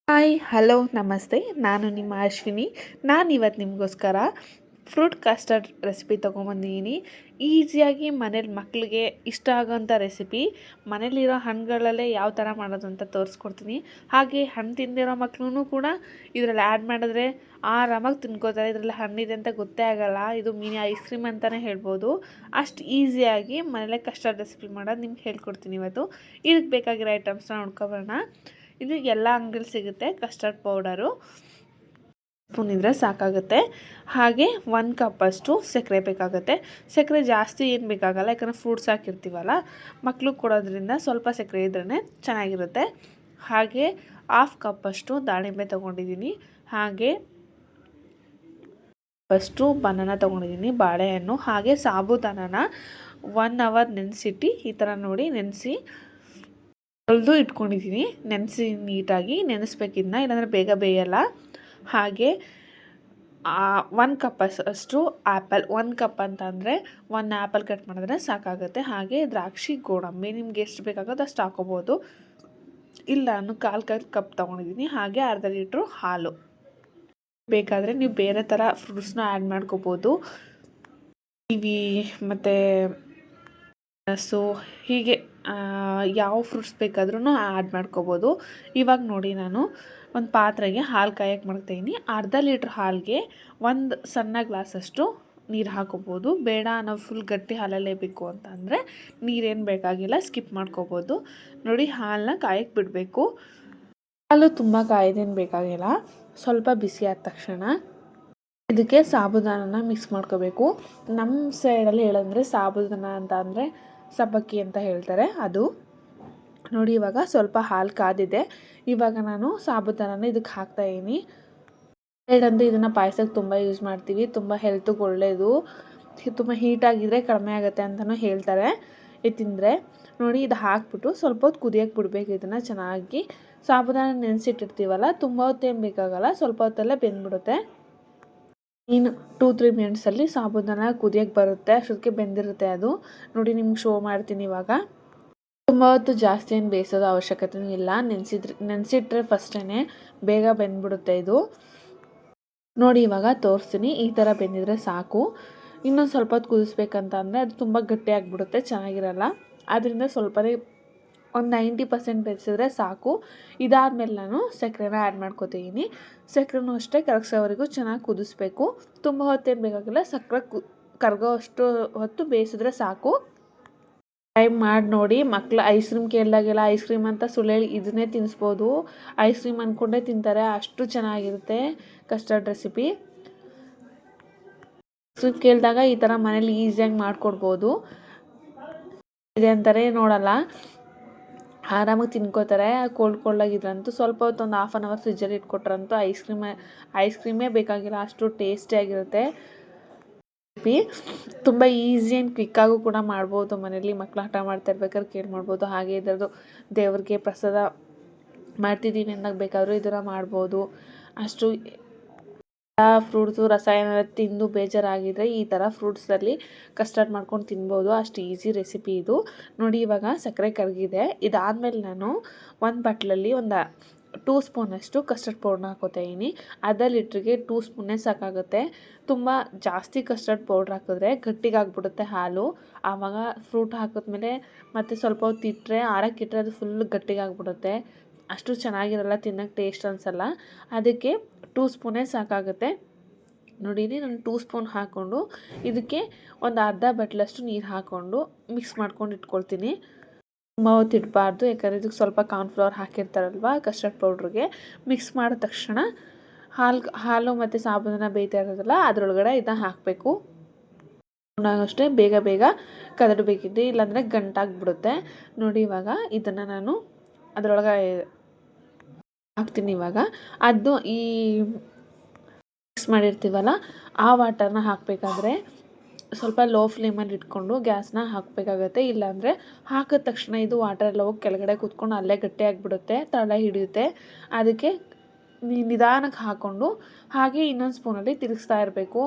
Hi hello ನಮಸ್ತೆ. ನಾನು ನಿಮ್ಮ ಅಶ್ವಿನಿ. ನಾನಿವತ್ತು ನಿಮಗೋಸ್ಕರ ಫ್ರೂಟ್ ಕಸ್ಟರ್ಡ್ ರೆಸಿಪಿ ತೊಗೊಂಬಂದಿದ್ದೀನಿ. ಈಸಿಯಾಗಿ ಮನೇಲಿ ಮಕ್ಕಳಿಗೆ ಇಷ್ಟ ಆಗೋಂಥ ರೆಸಿಪಿ. ಮನೇಲಿರೋ ಹಣ್ಣುಗಳಲ್ಲೇ ಯಾವ ಥರ ಮಾಡೋದು ಅಂತ ತೋರಿಸ್ಕೊಡ್ತೀನಿ. ಹಾಗೆ ಹಣ್ಣು ತಿಂದಿರೋ ಮಕ್ಕಳೂ ಕೂಡ ಇದರಲ್ಲಿ ಆ್ಯಡ್ ಮಾಡಿದ್ರೆ ಆರಾಮಾಗಿ ತಿನ್ಕೋತಾರೆ. ಇದರಲ್ಲಿ ಹಣ್ಣಿದೆ ಅಂತ ಗೊತ್ತೇ ಆಗೋಲ್ಲ. ಇದು ಮಿನಿ ಐಸ್ ಕ್ರೀಮ್ ಅಂತಲೇ ಹೇಳ್ಬೋದು. ಅಷ್ಟು ಈಸಿಯಾಗಿ ಮನೇಲೇ ಕಸ್ಟರ್ಡ್ ರೆಸಿಪಿ ಮಾಡೋದು ನಿಮ್ಗೆ ಹೇಳ್ಕೊಡ್ತೀನಿ ಇವತ್ತು. ಇದಕ್ಕೆ ಬೇಕಾಗಿರೋ ಐಟಮ್ಸ್ನ ನೋಡ್ಕೊಬರೋಣ. ಇದು ಎಲ್ಲ ಅಂಗಡಿಲಿ ಸಿಗುತ್ತೆ ಕಸ್ಟರ್ಡ್ ಪೌಡರು. ಸ್ಪೂನ್ ಇದ್ದರೆ ಸಾಕಾಗುತ್ತೆ. ಹಾಗೆ 1 ಕಪ್ಪಷ್ಟು ಸಕ್ಕರೆ ಬೇಕಾಗುತ್ತೆ. ಸಕ್ಕರೆ ಜಾಸ್ತಿ ಏನು ಬೇಕಾಗಲ್ಲ, ಯಾಕಂದರೆ ಫ್ರೂಟ್ಸ್ ಹಾಕಿರ್ತೀವಲ್ಲ, ಮಕ್ಳಿಗೆ ಕೊಡೋದ್ರಿಂದ ಸ್ವಲ್ಪ ಸಕ್ಕರೆ ಇದ್ರೇ ಚೆನ್ನಾಗಿರುತ್ತೆ. ಹಾಗೆ 1/2 ಕಪ್ಪಷ್ಟು ದಾಳಿಂಬೆ ತೊಗೊಂಡಿದ್ದೀನಿ. ಹಾಗೆ ಫಸ್ಟು ಬನಾನ ತೊಗೊಂಡಿದ್ದೀನಿ, ಬಾಳೆಹಣ್ಣು. ಹಾಗೆ ಸಾಬೂದಾನನ 1 ಅವರ್ ನೆನೆಸಿಟ್ಟು ಈ ಥರ ನೋಡಿ ನೆನೆಸಿ ತೊಳೆದು ಇಟ್ಕೊಂಡಿದ್ದೀನಿ. ನೆನೆಸಿ ನೀಟಾಗಿ ನೆನೆಸ್ಬೇಕಿದ್ನ, ಇಲ್ಲಾಂದರೆ ಬೇಗ ಬೇಯಲ್ಲ. ಹಾಗೆ 1 ಕಪ್ ಅಷ್ಟು ಆ್ಯಪಲ್. 1 ಕಪ್ ಅಂತ ಅಂದರೆ 1 ಆ್ಯಪಲ್ ಕಟ್ ಮಾಡಿದ್ರೆ ಸಾಕಾಗುತ್ತೆ. ಹಾಗೆ ದ್ರಾಕ್ಷಿ ಗೋಡಂಬಿ ನಿಮ್ಗೆ ಎಷ್ಟು ಬೇಕಾಗೋದು ಅಷ್ಟು ಹಾಕೋಬೋದು. ಇಲ್ಲ ನಾನು 1/4 ಕಪ್ ತೊಗೊಂಡಿದ್ದೀನಿ. ಹಾಗೆ ಅರ್ಧ ಲೀಟ್ರು ಹಾಲು. ಬೇಕಾದರೆ ನೀವು ಬೇರೆ ಥರ ಫ್ರೂಟ್ಸ್ನ ಆ್ಯಡ್ ಮಾಡ್ಕೋಬೋದು. ಕಿವಿ ಮತ್ತು ಸೊ ಹೀಗೆ ಯಾವ ಫ್ರೂಟ್ಸ್ ಬೇಕಾದ್ರೂ ಆ್ಯಡ್ ಮಾಡ್ಕೋಬೋದು. ಇವಾಗ ನೋಡಿ ನಾನು ಒಂದು ಪಾತ್ರೆಗೆ ಹಾಲು ಕಾಯಕ್ಕೆ ಮಾಡ್ತಾಯಿದ್ದೀನಿ. ಅರ್ಧ ಲೀಟ್ರ್ ಹಾಲಿಗೆ 1 ಸಣ್ಣ ಗ್ಲಾಸಷ್ಟು ನೀರು ಹಾಕೋಬೋದು. ಬೇಡ ನಾವು ಫುಲ್ ಗಟ್ಟಿ ಹಾಲಲ್ಲೇ ಬೇಕು ಅಂತ ಅಂದರೆ ನೀರೇನು ಬೇಕಾಗಿಲ್ಲ, ಸ್ಕಿಪ್ ಮಾಡ್ಕೋಬೋದು. ನೋಡಿ ಹಾಲನ್ನ ಕಾಯಕ್ಕೆ ಬಿಡಬೇಕು. ಹಾಲು ತುಂಬ ಕಾಯ್ದೇನು ಬೇಕಾಗಿಲ್ಲ, ಸ್ವಲ್ಪ ಬಿಸಿ ಆದ ತಕ್ಷಣ ಇದಕ್ಕೆ ಸಾಬೂದಾನನ ಮಿಕ್ಸ್ ಮಾಡ್ಕೋಬೇಕು. ನಮ್ಮ ಸೈಡಲ್ಲಿ ಹೇಳಂದರೆ ಸಾಬೂದಾನ ಅಂತ ಅಂದರೆ ಸಬ್ಬಕ್ಕಿ ಅಂತ ಹೇಳ್ತಾರೆ ಅದು. ನೋಡಿ ಇವಾಗ ಸ್ವಲ್ಪ ಹಾಲು ಕಾದಿದೆ. ಇವಾಗ ನಾನು ಸಾಬೂದಾನನ ಇದಕ್ಕೆ ಹಾಕ್ತಾಯಿದ್ದೀನಿ. ಸೈಡಂದು ಇದನ್ನು ಪಾಯಸಕ್ಕೆ ತುಂಬ ಯೂಸ್ ಮಾಡ್ತೀವಿ. ತುಂಬ ಹೆಲ್ತಿಗೆ ಒಳ್ಳೆಯದು. ತುಂಬ ಹೀಟಾಗಿದ್ದರೆ ಕಡಿಮೆ ಆಗುತ್ತೆ ಅಂತಲೂ ಹೇಳ್ತಾರೆ ಇದು ತಿಂದರೆ. ನೋಡಿ ಇದು ಹಾಕ್ಬಿಟ್ಟು ಸ್ವಲ್ಪ ಹೊತ್ತು ಕುದಿಯೋಕ್ಕೆ ಬಿಡಬೇಕು. ಇದನ್ನು ಚೆನ್ನಾಗಿ ಸಾಬೂದಾನ ನೆನೆಸಿಟ್ಟಿರ್ತೀವಲ್ಲ, ತುಂಬ ಹೊತ್ತೇನು ಬೇಕಾಗಲ್ಲ, ಸ್ವಲ್ಪ ಹೊತ್ತಲ್ಲೇ ಬೆಂದ್ಬಿಡುತ್ತೆ. ಇನ್ನು 2-3 ಮಿನಿಟ್ಸಲ್ಲಿ ಸಾಬೂದಾನ ಕುದಿಯೋಕ್ಕೆ ಬರುತ್ತೆ. ಅಷ್ಟೊತ್ತಿಗೆ ಬೆಂದಿರುತ್ತೆ ಅದು. ನೋಡಿ ನಿಮ್ಗೆ ಶೋ ಮಾಡ್ತೀನಿ ಇವಾಗ. ತುಂಬ ಹೊತ್ತು ಜಾಸ್ತಿ ಏನು ಬೇಯಿಸೋದು ಅವಶ್ಯಕತೆಯೂ ಇಲ್ಲ. ನೆನೆಸಿಟ್ರೆ ಫಸ್ಟೇ ಬೇಗ ಬೆಂದ್ಬಿಡುತ್ತೆ ಇದು. ನೋಡಿ ಇವಾಗ ತೋರಿಸ್ತೀನಿ. ಈ ಥರ ಬೆಂದಿದ್ರೆ ಸಾಕು. ಇನ್ನೊಂದು ಸ್ವಲ್ಪ ಹೊತ್ತು ಕುದಿಸ್ಬೇಕಂತ ಅಂದರೆ ಅದು ತುಂಬ ಗಟ್ಟಿಯಾಗಿಬಿಡುತ್ತೆ, ಚೆನ್ನಾಗಿರಲ್ಲ. ಆದ್ದರಿಂದ ಸ್ವಲ್ಪನೇ ಒಂದು 90% ಬೆರೆಸಿದ್ರೆ ಸಾಕು. ಇದಾದಮೇಲೆ ನಾನು ಸಕ್ಕರೆನ ಆ್ಯಡ್ ಮಾಡ್ಕೊತಿದ್ದೀನಿ. ಸಕ್ಕರೆನೂ ಅಷ್ಟೇ ಕರಗಿಸೋವರೆಗೂ ಚೆನ್ನಾಗಿ ಕುದಿಸ್ಬೇಕು. ತುಂಬ ಹೊತ್ತೇನು ಬೇಕಾಗಿಲ್ಲ, ಸಕ್ಕರೆ ಕರಗೋ ಅಷ್ಟು ಹೊತ್ತು ಬೇಯಿಸಿದ್ರೆ ಸಾಕು. ಟ್ರೈ ಮಾಡಿ ನೋಡಿ. ಮಕ್ಕಳು ಐಸ್ ಕ್ರೀಮ್ ಕೇಳಿದಾಗೆಲ್ಲ ಐಸ್ ಕ್ರೀಮ್ ಅಂತ ಸುಳ್ಳು ಹೇಳಿ ಇದನ್ನೇ ತಿನ್ನಿಸ್ಬೋದು. ಐಸ್ ಕ್ರೀಮ್ ಅಂದ್ಕೊಂಡೇ ತಿಂತಾರೆ, ಅಷ್ಟು ಚೆನ್ನಾಗಿರುತ್ತೆ ಕಸ್ಟರ್ಡ್ ರೆಸಿಪಿ. ಐಸ್ ಕ್ರೀಮ್ ಕೇಳಿದಾಗ ಈ ಥರ ಮನೇಲಿ ಈಸಿಯಾಗಿ ಮಾಡಿಕೊಡ್ಬೋದು. ಇದೆ ಅಂತಾರೆ ನೋಡಲ್ಲ, ಆರಾಮಾಗಿ ತಿನ್ಕೋತಾರೆ. ಕೋಲ್ಡಾಗಿದ್ರಂತೂ ಸ್ವಲ್ಪ ಹೊತ್ತು ಒಂದು 1/2 ಅವರ್ ಫ್ರಿಜ್ಜಲ್ಲಿ ಇಟ್ಕೊಟ್ರಂತೂ ಐಸ್ ಕ್ರೀಮೇ ಬೇಕಾಗಿಲ್ಲ, ಅಷ್ಟು ಟೇಸ್ಟಿಯಾಗಿರುತ್ತೆ. ತುಂಬ ಈಸಿ ಆ್ಯಂಡ್ ಕ್ವಿಕ್ಕಾಗೂ ಕೂಡ ಮಾಡ್ಬೋದು. ಮನೇಲಿ ಮಕ್ಕಳು ಹಠ ಮಾಡ್ತಾ ಇರ್ಬೇಕಾದ್ರೆ ಕೇಳಿ ಮಾಡ್ಬೋದು. ಹಾಗೆ ಇದರದ್ದು ದೇವ್ರಿಗೆ ಪ್ರಸಾದ ಮಾಡ್ತಿದ್ದೀವಿ ಅಂದಾಗ ಬೇಕಾದರೂ ಇದನ್ನು ಮಾಡ್ಬೋದು. ಅಷ್ಟು ಫ್ರೂಟ್ಸು ರಸಾಯನ ತಿಂದು ಬೇಜಾರಾಗಿದ್ದರೆ ಈ ಥರ ಫ್ರೂಟ್ಸಲ್ಲಿ ಕಸ್ಟರ್ಡ್ ಮಾಡ್ಕೊಂಡು ತಿನ್ಬೋದು. ಅಷ್ಟು ಈಸಿ ರೆಸಿಪಿ ಇದು. ನೋಡಿ ಇವಾಗ ಸಕ್ಕರೆ ಕರಗಿದೆ. ಇದಾದಮೇಲೆ ನಾನು ಒಂದು ಬಟ್ಲಲ್ಲಿ ಒಂದು 2 ಸ್ಪೂನಷ್ಟು ಕಸ್ಟರ್ಡ್ ಪೌಡ್ರನ್ನ ಹಾಕೋತಾಯಿದ್ದೀನಿ. ಅರ್ಧ ಲೀಟ್ರಿಗೆ 2 ಸ್ಪೂನೇ ಸಾಕಾಗುತ್ತೆ. ತುಂಬ ಜಾಸ್ತಿ ಕಸ್ಟರ್ಡ್ ಪೌಡ್ರ್ ಹಾಕಿದ್ರೆ ಗಟ್ಟಿಗಾಗ್ಬಿಡುತ್ತೆ ಹಾಲು. ಆವಾಗ ಫ್ರೂಟ್ ಹಾಕಿದ್ಮೇಲೆ ಮತ್ತು ಸ್ವಲ್ಪ ಹೊತ್ತು ಇಟ್ಟರೆ ಆರಕ್ಕಿಟ್ಟರೆ ಅದು ಫುಲ್ ಗಟ್ಟಿಗಾಗ್ಬಿಡುತ್ತೆ. ಅಷ್ಟು ಚೆನ್ನಾಗಿರಲ್ಲ, ತಿನ್ನೋಕ್ಕೆ ಟೇಸ್ಟ್ ಅನಿಸಲ್ಲ. ಅದಕ್ಕೆ 2 ಸ್ಪೂನೇ ಸಾಕಾಗುತ್ತೆ. ನೋಡಿರಿ ನಾನು 2 ಸ್ಪೂನ್ ಹಾಕ್ಕೊಂಡು ಇದಕ್ಕೆ ಒಂದು ಅರ್ಧ ಬಟ್ಲಷ್ಟು ನೀರು ಹಾಕ್ಕೊಂಡು ಮಿಕ್ಸ್ ಮಾಡ್ಕೊಂಡು ಇಟ್ಕೊಳ್ತೀನಿ. ತುಂಬ ಹೊತ್ತು ಇಡಬಾರ್ದು, ಯಾಕಂದರೆ ಇದಕ್ಕೆ ಸ್ವಲ್ಪ ಕಾರ್ನ್ಫ್ಲವರ್ ಹಾಕಿರ್ತಾರಲ್ವ ಕಸ್ಟರ್ಡ್ ಪೌಡ್ರಿಗೆ. ಮಿಕ್ಸ್ ಮಾಡಿದ ತಕ್ಷಣ ಹಾಲು ಮತ್ತು ಸಾಬೂನನ್ನ ಬೇಯ್ತಾ ಇರೋದಲ್ಲ ಅದರೊಳಗಡೆ ಇದನ್ನ ಹಾಕಬೇಕು. ಅಷ್ಟೇ ಬೇಗ ಬೇಗ ಕದಡಬೇಕಿದೆ, ಇಲ್ಲಾಂದರೆ ಗಂಟಾಗಿಬಿಡುತ್ತೆ. ನೋಡಿ ಇವಾಗ ಇದನ್ನು ನಾನು ಅದರೊಳಗೆ ಹಾಕ್ತೀನಿ. ಇವಾಗ ಅದು ಈ ಮಿಕ್ಸ್ ಮಾಡಿರ್ತೀವಲ್ಲ ಆ ವಾಟರ್ನ ಹಾಕಬೇಕಾದ್ರೆ ಸ್ವಲ್ಪ ಲೋ ಫ್ಲೇಮಲ್ಲಿ ಇಟ್ಕೊಂಡು ಗ್ಯಾಸ್ನ ಹಾಕಬೇಕಾಗತ್ತೆ. ಇಲ್ಲಾಂದರೆ ಹಾಕಿದ ತಕ್ಷಣ ಇದು ವಾಟರ್ ಎಲ್ಲ ಹೋಗಿ ಕೆಳಗಡೆ ಕೂತ್ಕೊಂಡು ಅಲ್ಲೇ ಗಟ್ಟಿಯಾಗಿಬಿಡುತ್ತೆ, ತಳ ಹಿಡಿಯುತ್ತೆ. ಅದಕ್ಕೆ ನಿಧಾನಕ್ಕೆ ಹಾಕ್ಕೊಂಡು ಹಾಗೆ ಇನ್ನೊಂದು ಸ್ಪೂನಲ್ಲಿ ತಿರುಗಿಸ್ತಾ ಇರಬೇಕು.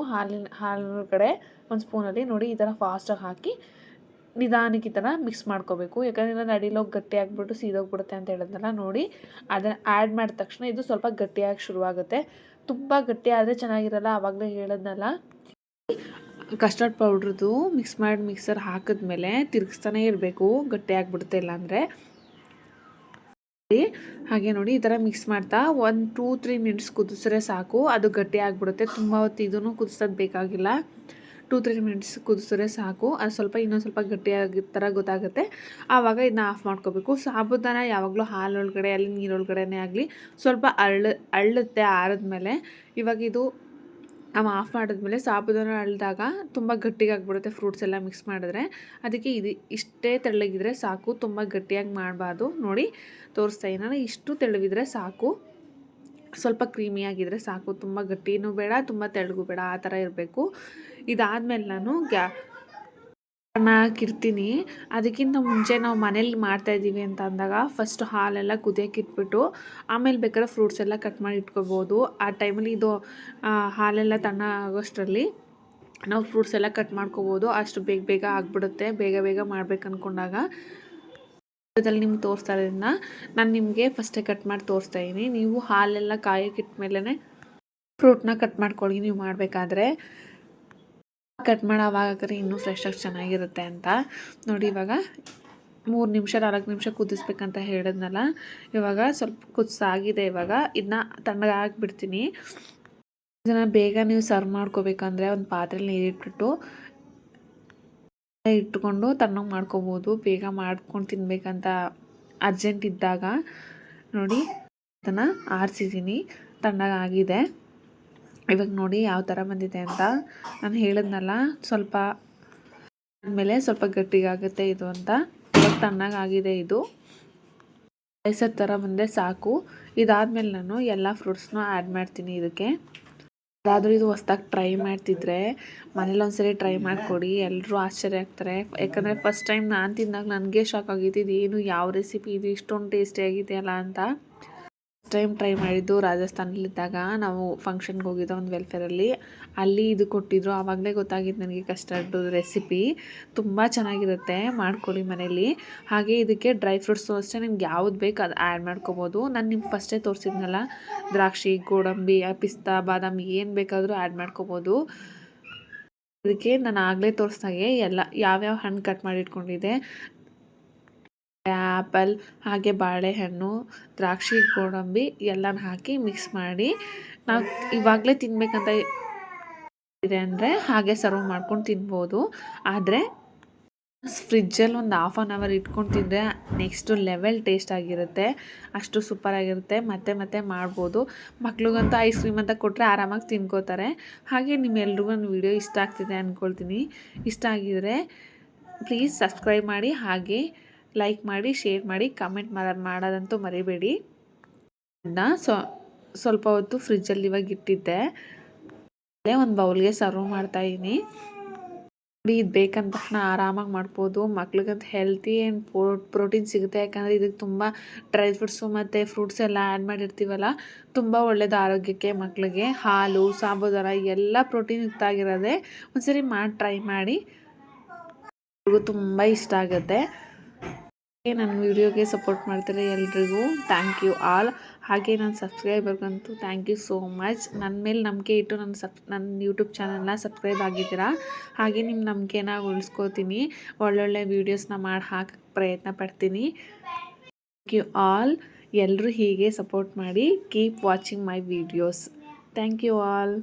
ಹಾಲೊಳಗಡೆ ಒಂದು ಸ್ಪೂನಲ್ಲಿ ನೋಡಿ ಈ ಥರ ಫಾಸ್ಟಾಗಿ ಹಾಕಿ ನಿಧಾನಕ್ಕೆ ಈ ಥರ ಮಿಕ್ಸ್ ಮಾಡ್ಕೋಬೇಕು. ಯಾಕಂದರೆ ಅಡಿಲೋಗಿ ಗಟ್ಟಿ ಆಗಿಬಿಟ್ಟು ಸೀದೋಗ್ಬಿಡುತ್ತೆ ಅಂತ ಹೇಳಿದ್ನಲ್ಲ, ನೋಡಿ ಅದನ್ನು ಆ್ಯಡ್ ಮಾಡಿದ ತಕ್ಷಣ ಇದು ಸ್ವಲ್ಪ ಗಟ್ಟಿಯಾಗಿ ಶುರುವಾಗುತ್ತೆ. ತುಂಬ ಗಟ್ಟಿ ಆದರೆ ಚೆನ್ನಾಗಿರಲ್ಲ, ಆವಾಗಲೇ ಹೇಳಿದ್ನಲ್ಲ. ಕಸ್ಟರ್ಡ್ ಪೌಡ್ರದ್ದು ಮಿಕ್ಸರ್ ಹಾಕಿದ್ಮೇಲೆ ತಿರುಗಿಸ್ತಾನೆ ಇರಬೇಕು, ಗಟ್ಟಿ ಆಗಿಬಿಡುತ್ತೆ ಇಲ್ಲಾಂದರೆ. ಹಾಗೆ ನೋಡಿ ಈ ಥರ ಮಿಕ್ಸ್ ಮಾಡ್ತಾ 1-2-3 ಮಿನಿಟ್ಸ್ ಕುದಿಸಿದ್ರೆ ಸಾಕು, ಅದು ಗಟ್ಟಿ ಆಗಿಬಿಡುತ್ತೆ. ತುಂಬ ಹೊತ್ತು ಇದನ್ನು ಕುದಿಸೋದು ಬೇಕಾಗಿಲ್ಲ, 2-3 ಮಿನಿಟ್ಸ್ ಕುದಿಸಿದ್ರೆ ಸಾಕು. ಅದು ಇನ್ನೊಂದು ಸ್ವಲ್ಪ ಗಟ್ಟಿಯಾಗಿ ಥರ ಗೊತ್ತಾಗುತ್ತೆ. ಆವಾಗ ಇದನ್ನ ಆಫ್ ಮಾಡ್ಕೋಬೇಕು. ಸಾಬೂದಾನ ಯಾವಾಗಲೂ ಹಾಲೊಳಗಡೆ ಅಲ್ಲಿ ನೀರೊಳಗಡೆನೇ ಆಗಲಿ ಸ್ವಲ್ಪ ಅರಳುತ್ತೆ ಆರಿದ್ಮೇಲೆ. ಇವಾಗ ಇದು ನಾವು ಆಫ್ ಮಾಡಿದ್ಮೇಲೆ ಸಾಬೂದಾನ ಅಳ್ದಾಗ ತುಂಬ ಗಟ್ಟಿಗಾಗ್ಬಿಡುತ್ತೆ ಫ್ರೂಟ್ಸ್ ಎಲ್ಲ ಮಿಕ್ಸ್ ಮಾಡಿದ್ರೆ. ಅದಕ್ಕೆ ಇಷ್ಟೇ ತೆಳ್ಳಗಿದ್ರೆ ಸಾಕು, ತುಂಬ ಗಟ್ಟಿಯಾಗಿ ಮಾಡಬಾರ್ದು. ನೋಡಿ ತೋರಿಸ್ತಾ ಇದ್ದೀನಿ, ಇಷ್ಟು ತೆಳ್ಳಗಿದ್ರೆ ಸಾಕು, ಸ್ವಲ್ಪ ಕ್ರೀಮಿಯಾಗಿದ್ದರೆ ಸಾಕು. ತುಂಬ ಗಟ್ಟಿನೂ ಬೇಡ, ತುಂಬ ತೆಳ್ಳಗೂ ಬೇಡ, ಆ ಥರ ಇರಬೇಕು. ಇದಾದಮೇಲೆ ನಾನು ಹಾಕಿರ್ತೀನಿ. ಅದಕ್ಕಿಂತ ಮುಂಚೆ ನಾವು ಮನೇಲಿ ಮಾಡ್ತಾಯಿದ್ದೀವಿ ಅಂತ ಅಂದಾಗ ಫಸ್ಟ್ ಹಾಲೆಲ್ಲ ಕುದಿಯೋಕೆ ಇಟ್ಬಿಟ್ಟು ಆಮೇಲೆ ಬೇಕಾದ್ರೆ ಫ್ರೂಟ್ಸ್ ಎಲ್ಲ ಕಟ್ ಮಾಡಿ ಇಟ್ಕೋಬೋದು. ಆ ಟೈಮಲ್ಲಿ ಇದು ಹಾಲೆಲ್ಲ ತಣ್ಣ ಆಗೋಷ್ಟರಲ್ಲಿ ನಾವು ಫ್ರೂಟ್ಸ್ ಎಲ್ಲ ಕಟ್ ಮಾಡ್ಕೋಬೋದು. ಅಷ್ಟು ಬೇಗ ಆಗಿಬಿಡುತ್ತೆ, ಬೇಗ ಮಾಡ್ಬೇಕು ಅಂದ್ಕೊಂಡಾಗ. ಇದರಲ್ಲಿ ನಿಮ್ಗೆ ತೋರಿಸ್ತಾ ಇರೋದ್ರಿಂದ ನಾನು ನಿಮಗೆ ಫಸ್ಟೇ ಕಟ್ ಮಾಡಿ ತೋರಿಸ್ತಾ ಇದ್ದೀನಿ. ನೀವು ಹಾಲೆಲ್ಲ ಕಾಯೋಕೆ ಇಟ್ಮೇಲೆ ಫ್ರೂಟ್ನ ಕಟ್ ಮಾಡ್ಕೊಳ್ಳಿ ನೀವು ಮಾಡಬೇಕಾದ್ರೆ. ಕಟ್ ಮಾಡೋವಾಗಾದ್ರೆ ಇನ್ನೂ ಫ್ರೆಶಾಗಿ ಚೆನ್ನಾಗಿರುತ್ತೆ ಅಂತ. ನೋಡಿ ಇವಾಗ 3 ನಿಮಿಷ 4 ನಿಮಿಷ ಕುದಿಸ್ಬೇಕಂತ ಹೇಳಿದ್ನಲ್ಲ, ಇವಾಗ ಸ್ವಲ್ಪ ಕುದಿಸಾಗಿದೆ. ಇವಾಗ ಇದನ್ನ ತಣ್ಣಗೆ ಹಾಕ್ಬಿಡ್ತೀನಿ. ಇದನ್ನು ಬೇಗ ನೀವು ಸರ್ವ್ ಮಾಡ್ಕೋಬೇಕಂದ್ರೆ ಒಂದು ಪಾತ್ರೆಯಲ್ಲಿ ನೀರಿಟ್ಬಿಟ್ಟು ಇಟ್ಕೊಂಡು ತಣ್ಣಗೆ ಮಾಡ್ಕೋಬೋದು. ಬೇಗ ಮಾಡ್ಕೊಂಡು ತಿನ್ಬೇಕಂತ ಅರ್ಜೆಂಟ್ ಇದ್ದಾಗ. ನೋಡಿ ಇದನ್ನು ಆರಿಸಿದ್ದೀನಿ, ತಣ್ಣಗಾಗಿದೆ. ಇವಾಗ ನೋಡಿ ಯಾವ ಥರ ಬಂದಿದೆ ಅಂತ. ನಾನು ಹೇಳಿದ್ನಲ್ಲ ಸ್ವಲ್ಪ ಆದಮೇಲೆ ಸ್ವಲ್ಪ ಗಟ್ಟಿಗಾಗುತ್ತೆ ಇದು ಅಂತ. ಇವಾಗ ತಣ್ಣಗಾಗಿದೆ, ಇದು ಪಾಯಸದ ಥರ ಬಂದರೆ ಸಾಕು. ಇದಾದಮೇಲೆ ನಾನು ಎಲ್ಲ ಫ್ರೂಟ್ಸ್ನೂ ಆ್ಯಡ್ ಮಾಡ್ತೀನಿ ಇದಕ್ಕೆ. ಯಾರಾದರೂ ಇದು ಹೊಸ್ದಾಗಿ ಟ್ರೈ ಮಾಡ್ತಿದ್ರೆ ಮನೇಲಿ ಒಂದ್ಸರಿ ಟ್ರೈ ಮಾಡಿಕೊಡಿ, ಎಲ್ಲರೂ ಆಶ್ಚರ್ಯ ಆಗ್ತಾರೆ. ಯಾಕಂದರೆ ಫಸ್ಟ್ ಟೈಮ್ ನಾನು ತಿಂದಾಗ ನನಗೆ ಶಾಕ್ ಆಗಿತ್ತು, ಇದೇನು ಯಾವ ರೆಸಿಪಿ ಇದು ಇಷ್ಟೊಂದು ಟೇಸ್ಟಿಯಾಗಿದೆಯಲ್ಲ ಅಂತ. ಟೈಮ್ ಟ್ರೈ ಮಾಡಿದ್ದು ರಾಜಸ್ಥಾನಲ್ಲಿದ್ದಾಗ ನಾವು ಫಂಕ್ಷನ್ಗೆ ಹೋಗಿದ್ದೋ ಒಂದು ವೆಲ್ಫೇರಲ್ಲಿ, ಅಲ್ಲಿ ಇದು ಕೊಟ್ಟಿದ್ರು. ಆವಾಗಲೇ ಗೊತ್ತಾಗಿದ್ದು ನನಗೆ ಕಸ್ಟರ್ಡು ರೆಸಿಪಿ ತುಂಬ ಚೆನ್ನಾಗಿರುತ್ತೆ, ಮಾಡ್ಕೊಳ್ಳಿ ಮನೇಲಿ. ಹಾಗೆ ಇದಕ್ಕೆ ಡ್ರೈ ಫ್ರೂಟ್ಸು ಅಷ್ಟೇ ನಿಮ್ಗೆ ಯಾವ್ದು ಬೇಕು ಅದು ಆ್ಯಡ್ ಮಾಡ್ಕೋಬೋದು. ನಾನು ನಿಮ್ಗೆ ಫಸ್ಟೇ ತೋರಿಸಿದ್ನಲ್ಲ, ದ್ರಾಕ್ಷಿ, ಗೋಡಂಬಿ, ಪಿಸ್ತಾ, ಬಾದಾಮಿ ಏನು ಬೇಕಾದರೂ ಆ್ಯಡ್ ಮಾಡ್ಕೋಬೋದು. ಇದಕ್ಕೆ ನಾನು ಆಗಲೇ ತೋರಿಸ್ದಾಗೆ ಎಲ್ಲ ಯಾವ್ಯಾವ ಹಣ್ಣು ಕಟ್ ಮಾಡಿ ಇಟ್ಕೊಂಡಿದ್ದೆ, ಆ್ಯಪಲ್, ಹಾಗೆ ಬಾಳೆಹಣ್ಣು, ದ್ರಾಕ್ಷಿ, ಗೋಡಂಬಿ ಎಲ್ಲನೂ ಹಾಕಿ ಮಿಕ್ಸ್ ಮಾಡಿ ನಾವು ಇವಾಗಲೇ ತಿನ್ನಬೇಕಂತ ಇದೆ ಅಂದರೆ ಹಾಗೆ ಸರ್ವ್ ಮಾಡ್ಕೊಂಡು ತಿನ್ಬೋದು. ಆದರೆ ಫ್ರಿಜ್ಜಲ್ಲಿ ಒಂದು 1/2 ಅವರ್ ಇಟ್ಕೊಂಡು ತಿಂದರೆ ನೆಕ್ಸ್ಟು ಲೆವೆಲ್ ಟೇಸ್ಟ್ ಆಗಿರುತ್ತೆ, ಅಷ್ಟು ಸೂಪರಾಗಿರುತ್ತೆ. ಮತ್ತೆ ಮಾಡ್ಬೋದು. ಮಕ್ಳಿಗಂತೂ ಐಸ್ ಕ್ರೀಮ್ ಅಂತ ಕೊಟ್ಟರೆ ಆರಾಮಾಗಿ ತಿನ್ಕೋತಾರೆ. ಹಾಗೆ ನಿಮ್ಮೆಲ್ರಿಗೂ ನನ್ನ ವಿಡಿಯೋ ಇಷ್ಟ ಆಗ್ತಿದೆ ಅಂದ್ಕೊಳ್ತೀನಿ. ಇಷ್ಟ ಆಗಿದರೆ ಪ್ಲೀಸ್ ಸಬ್ಸ್ಕ್ರೈಬ್ ಮಾಡಿ, ಹಾಗೆ ಲೈಕ್ ಮಾಡಿ, ಶೇರ್ ಮಾಡಿ, ಕಮೆಂಟ್ ಮಾಡೋದಂತೂ ಮರಿಬೇಡಿ. ಅದನ್ನ ಸ್ವಲ್ಪ ಹೊತ್ತು ಫ್ರಿಜ್ಜಲ್ಲಿ ಇವಾಗ ಇಟ್ಟಿದ್ದೆ, ಒಂದು ಬೌಲ್ಗೆ ಸರ್ವ್ ಮಾಡ್ತಾಯಿದ್ದೀನಿ. ಇದು ಬೇಕಂದ ತಕ್ಷಣ ಆರಾಮಾಗಿ ಮಾಡ್ಬೋದು. ಮಕ್ಳಿಗಂತ ಹೆಲ್ತಿ ಆ್ಯಂಡ್ ಪ್ರೋಟೀನ್ ಸಿಗುತ್ತೆ. ಯಾಕಂದರೆ ಇದಕ್ಕೆ ತುಂಬ ಡ್ರೈ ಫ್ರೂಟ್ಸು ಮತ್ತು ಫ್ರೂಟ್ಸ್ ಎಲ್ಲ ಆ್ಯಡ್ ಮಾಡಿರ್ತೀವಲ್ಲ, ತುಂಬ ಒಳ್ಳೆಯದು ಆರೋಗ್ಯಕ್ಕೆ. ಮಕ್ಕಳಿಗೆ ಹಾಲು, ಸಾಬೂದಾನ ಎಲ್ಲ ಪ್ರೋಟೀನ್ ಯುಕ್ತ ಆಗಿರೋದೇ. ಒಂದ್ಸರಿ ಮಾಡಿ ಟ್ರೈ ಮಾಡಿ, ತುಂಬ ಇಷ್ಟ ಆಗುತ್ತೆ. ನನ್ನ ವಿಡಿಯೋಗೆ ಸಪೋರ್ಟ್ ಮಾಡ್ತಾರೆ ಎಲ್ರಿಗೂ ಥ್ಯಾಂಕ್ ಯು ಆಲ್. ಹಾಗೆ ನನ್ನ ಸಬ್ಸ್ಕ್ರೈಬರ್ಗಂತೂ ಥ್ಯಾಂಕ್ ಯು ಸೋ ಮಚ್. ನನ್ನ ಮೇಲೆ ನಂಬಿಕೆ ಇಟ್ಟು ನನ್ನ ಯೂಟ್ಯೂಬ್ ಚಾನಲ್ನ ಸಬ್ಸ್ಕ್ರೈಬ್ ಆಗಿದ್ದೀರಾ. ಹಾಗೆ ನಿಮ್ಮ ನಂಬಿಕೆನ ಉಳಿಸ್ಕೋತೀನಿ, ಒಳ್ಳೊಳ್ಳೆ ವೀಡಿಯೋಸ್ನ ಮಾಡಿ ಹಾಕಕ್ಕೆ ಪ್ರಯತ್ನ ಪಡ್ತೀನಿ. Thank you all. ಎಲ್ಲರೂ ಹೀಗೆ ಸಪೋರ್ಟ್ ಮಾಡಿ, keep watching my videos. Thank you all.